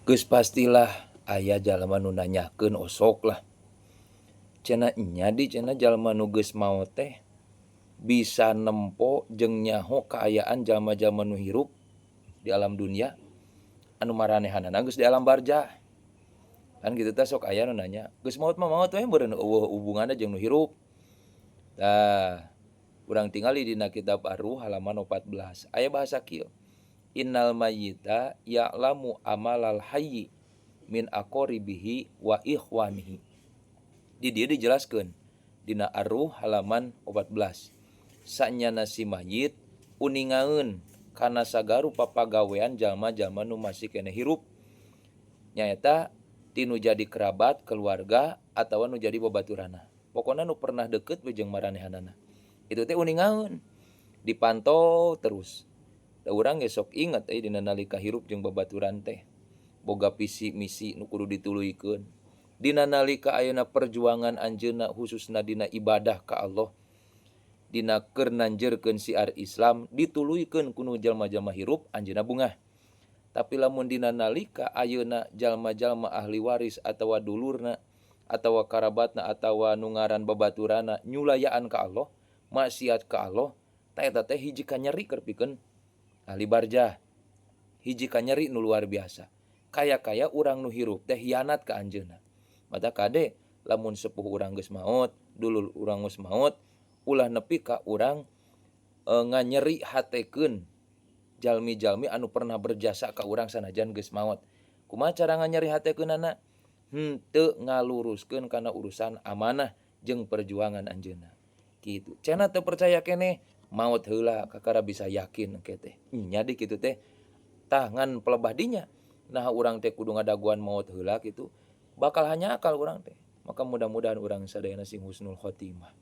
Geus pastilah aya jalma nu nanyakeun osok lah. Cenah nya di cenah jalma nu geus maot teh bisa nempo jeung nyaho kaayaan jalma-jalma nu hirup di alam dunia anu maranehanana geus di alam barzah. Kan kitu teh sok aya nu nanya, geus maot mah maot we meureun eueuh hubunganna jeung nu hirup. Tah, urang tingali dina kitab Ar-Ruh halaman 14. Aya bahasa kieu. Innal mayyita ya'lamu amalal hayyi min aqoribihi wa ikhwanihi. Di dieu dijelaskeun dina Ar-Ruh halaman 14. Sanyana si mayit uningaeun kana sagaru papagawean jalma-jalma nu masih keneh hirup. Nyaeta ti nu jadi kerabat, keluarga atawa nu jadi babaturanna. Pokona nu pernah deukeut we jeung maranehanana. Itu teh uningaeun, dipantau terus. Da urang ge sok inget dina nalika hirup jeung babaturan teh boga visi misi nu kudu dituluykeun. Dina nalika ayeuna perjuangan anjeunna khususna dina ibadah ka Allah, dina keur nanjeurkeun syiar Islam dituluykeun ku nu jalma-jalma hirup anjeunna bungah. Tapi lamun dina nalika ayeuna jalma-jalma ahli waris atawa dulurna atawa karabatna atawa nu ngaran babaturanna nyulayaan ka Allah, maksiat ka Allah, eta teh hiji kanyeri keur pikeun ahli barzah. Hiji kanyeri nu luar biasa. Kaya-kaya urang nu hirup teh hianat ka anjeunna. Mata kade lamun sepuh urang geus maot, dulur urang geus maot, ulah nepi ka urang nganyeri hatekeun jalmi-jalmi anu pernah berjasa ka urang sanajan geus maot. Kumaha cara nganyeri hatekeunana? Henteu ngaluruskeun kana urusan amanah jeung perjuangan anjeunna. Kitu. Cenah teu percaya keneh, maot heula kakara bisa yakin engke teh. Nya di kitu teh tangan pelebah dinya. Nah urang teh kudu ngadaguan maot heula kitu, bakal hanya akal urang teh. Maka mudah-mudahan urang sadayana sing husnul khotimah.